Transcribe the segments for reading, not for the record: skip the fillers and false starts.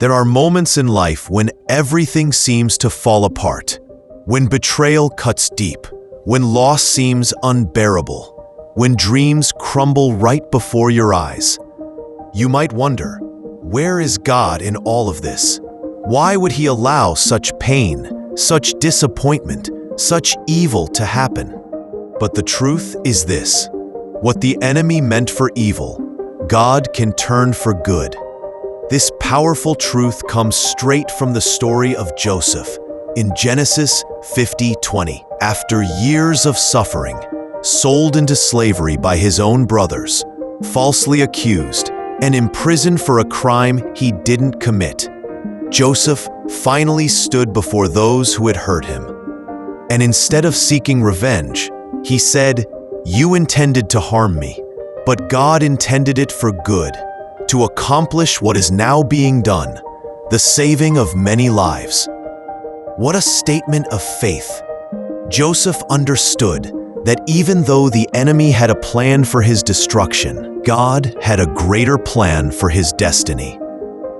There are moments in life when everything seems to fall apart, when betrayal cuts deep, when loss seems unbearable, when dreams crumble right before your eyes. You might wonder, where is God in all of this? Why would He allow such pain, such disappointment, such evil to happen? But the truth is this: what the enemy meant for evil, God can turn for good. This powerful truth comes straight from the story of Joseph in Genesis 50:20. After years of suffering, sold into slavery by his own brothers, falsely accused, and imprisoned for a crime he didn't commit, Joseph finally stood before those who had hurt him. And instead of seeking revenge, he said, "You intended to harm me, but God intended it for good, to accomplish what is now being done, the saving of many lives." What a statement of faith! Joseph understood that even though the enemy had a plan for his destruction, God had a greater plan for his destiny.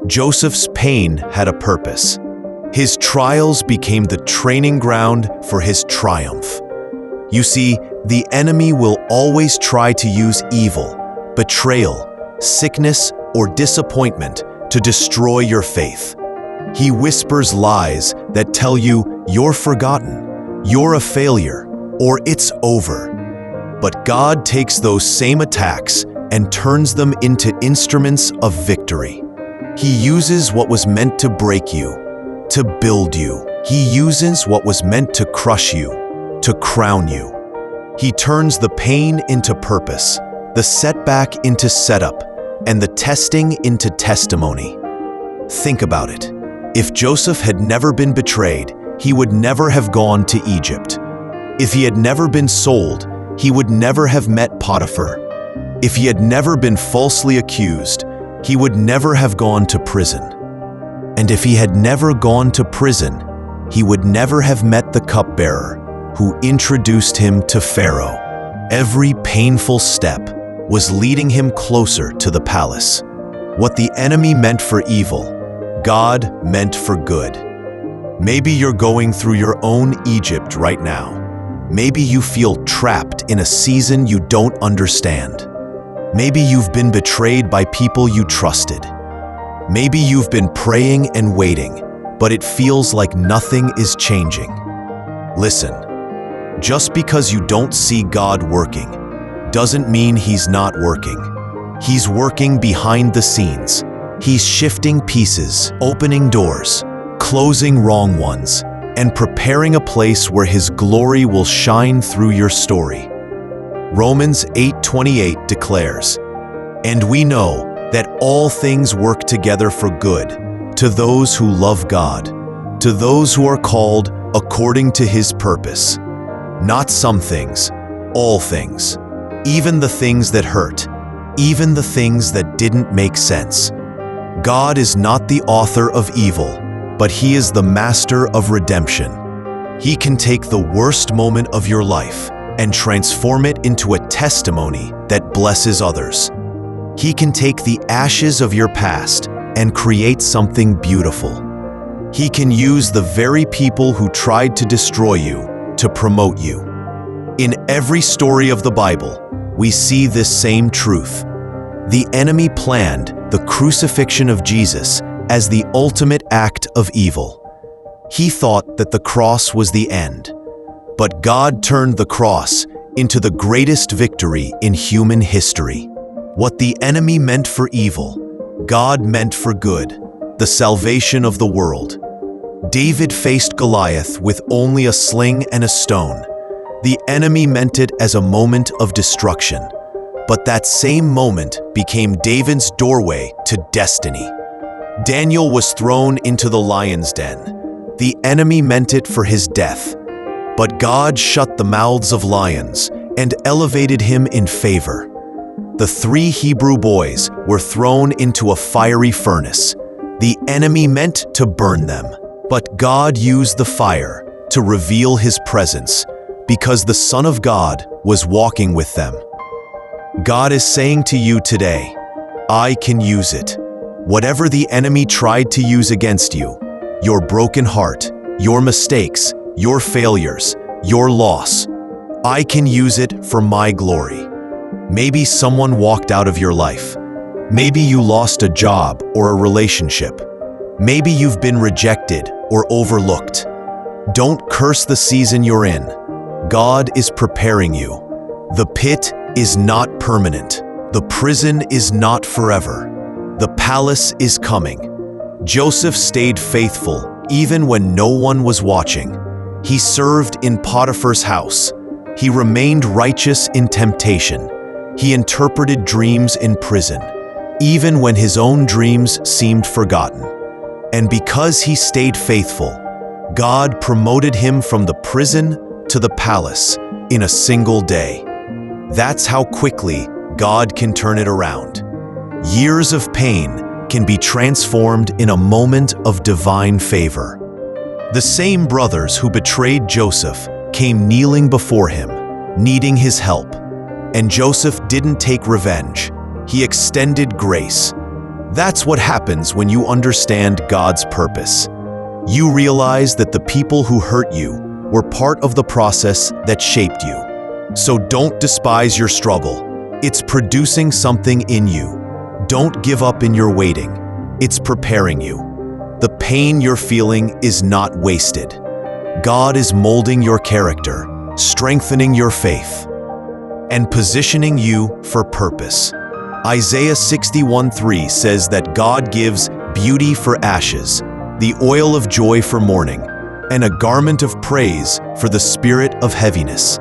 Joseph's pain had a purpose. His trials became the training ground for his triumph. You see, the enemy will always try to use evil, betrayal, sickness, or disappointment to destroy your faith. He whispers lies that tell you you're forgotten, you're a failure, or it's over. But God takes those same attacks and turns them into instruments of victory. He uses what was meant to break you, to build you. He uses what was meant to crush you, to crown you. He turns the pain into purpose, the setback into setup, and the testing into testimony. Think about it. If Joseph had never been betrayed, he would never have gone to Egypt. If he had never been sold, he would never have met Potiphar. If he had never been falsely accused, he would never have gone to prison. And if he had never gone to prison, he would never have met the cupbearer who introduced him to Pharaoh. Every painful step was leading him closer to the palace. What the enemy meant for evil, God meant for good. Maybe you're going through your own Egypt right now. Maybe you feel trapped in a season you don't understand. Maybe you've been betrayed by people you trusted. Maybe you've been praying and waiting, but it feels like nothing is changing. Listen, just because you don't see God working doesn't mean He's not working. He's working behind the scenes. He's shifting pieces, opening doors, closing wrong ones, and preparing a place where His glory will shine through your story. Romans 8:28 declares, "And we know that all things work together for good, to those who love God, to those who are called according to His purpose." Not some things, all things. Even the things that hurt, even the things that didn't make sense. God is not the author of evil, but He is the master of redemption. He can take the worst moment of your life and transform it into a testimony that blesses others. He can take the ashes of your past and create something beautiful. He can use the very people who tried to destroy you to promote you. In every story of the Bible, we see this same truth. The enemy planned the crucifixion of Jesus as the ultimate act of evil. He thought that the cross was the end, but God turned the cross into the greatest victory in human history. What the enemy meant for evil, God meant for good, the salvation of the world. David faced Goliath with only a sling and a stone. The enemy meant it as a moment of destruction, but that same moment became David's doorway to destiny. Daniel was thrown into the lion's den. The enemy meant it for his death, but God shut the mouths of lions and elevated him in favor. The 3 Hebrew boys were thrown into a fiery furnace. The enemy meant to burn them, but God used the fire to reveal His presence, because the Son of God was walking with them. God is saying to you today, I can use it. Whatever the enemy tried to use against you, your broken heart, your mistakes, your failures, your loss, I can use it for my glory. Maybe someone walked out of your life. Maybe you lost a job or a relationship. Maybe you've been rejected or overlooked. Don't curse the season you're in. God is preparing you. The pit is not permanent. The prison is not forever. The palace is coming. Joseph stayed faithful even when no one was watching. He served in Potiphar's house. He remained righteous in temptation. He interpreted dreams in prison, even when his own dreams seemed forgotten. And because he stayed faithful, God promoted him from the prison to the palace in a single day. That's how quickly God can turn it around. Years of pain can be transformed in a moment of divine favor. The same brothers who betrayed Joseph came kneeling before him, needing his help. And Joseph didn't take revenge. He extended grace. That's what happens when you understand God's purpose. You realize that the people who hurt you were part of the process that shaped you. So don't despise your struggle. It's producing something in you. Don't give up in your waiting. It's preparing you. The pain you're feeling is not wasted. God is molding your character, strengthening your faith, and positioning you for purpose. Isaiah 61:3 says that God gives beauty for ashes, the oil of joy for mourning, and a garment of praise for the spirit of heaviness.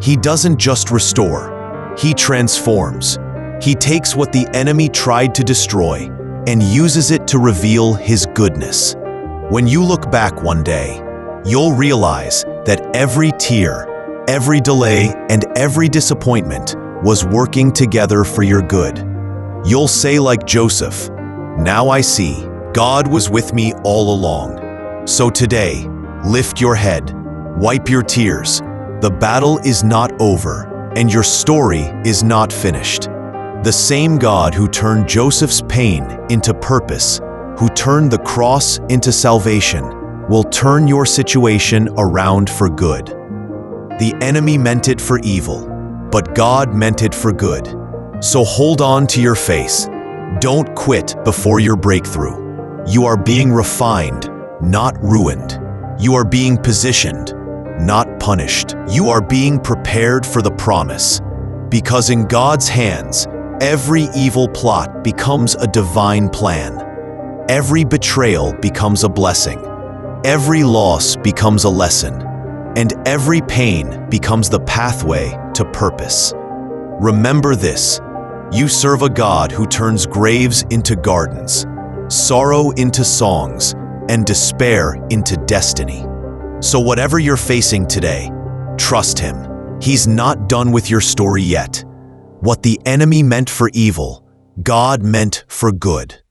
He doesn't just restore, he transforms. He takes what the enemy tried to destroy and uses it to reveal his goodness. When you look back one day, you'll realize that every tear, every delay, and every disappointment was working together for your good. You'll say like Joseph, "Now I see, God was with me all along." So today, lift your head, wipe your tears. The battle is not over, and your story is not finished. The same God who turned Joseph's pain into purpose, who turned the cross into salvation, will turn your situation around for good. The enemy meant it for evil, but God meant it for good. So hold on to your faith. Don't quit before your breakthrough. You are being refined, not ruined. You are being positioned, not punished. You are being prepared for the promise. Because in God's hands, every evil plot becomes a divine plan. Every betrayal becomes a blessing. Every loss becomes a lesson. And every pain becomes the pathway to purpose. Remember this: you serve a God who turns graves into gardens, sorrow into songs, and despair into destiny. So whatever you're facing today, trust Him. He's not done with your story yet. What the enemy meant for evil, God meant for good.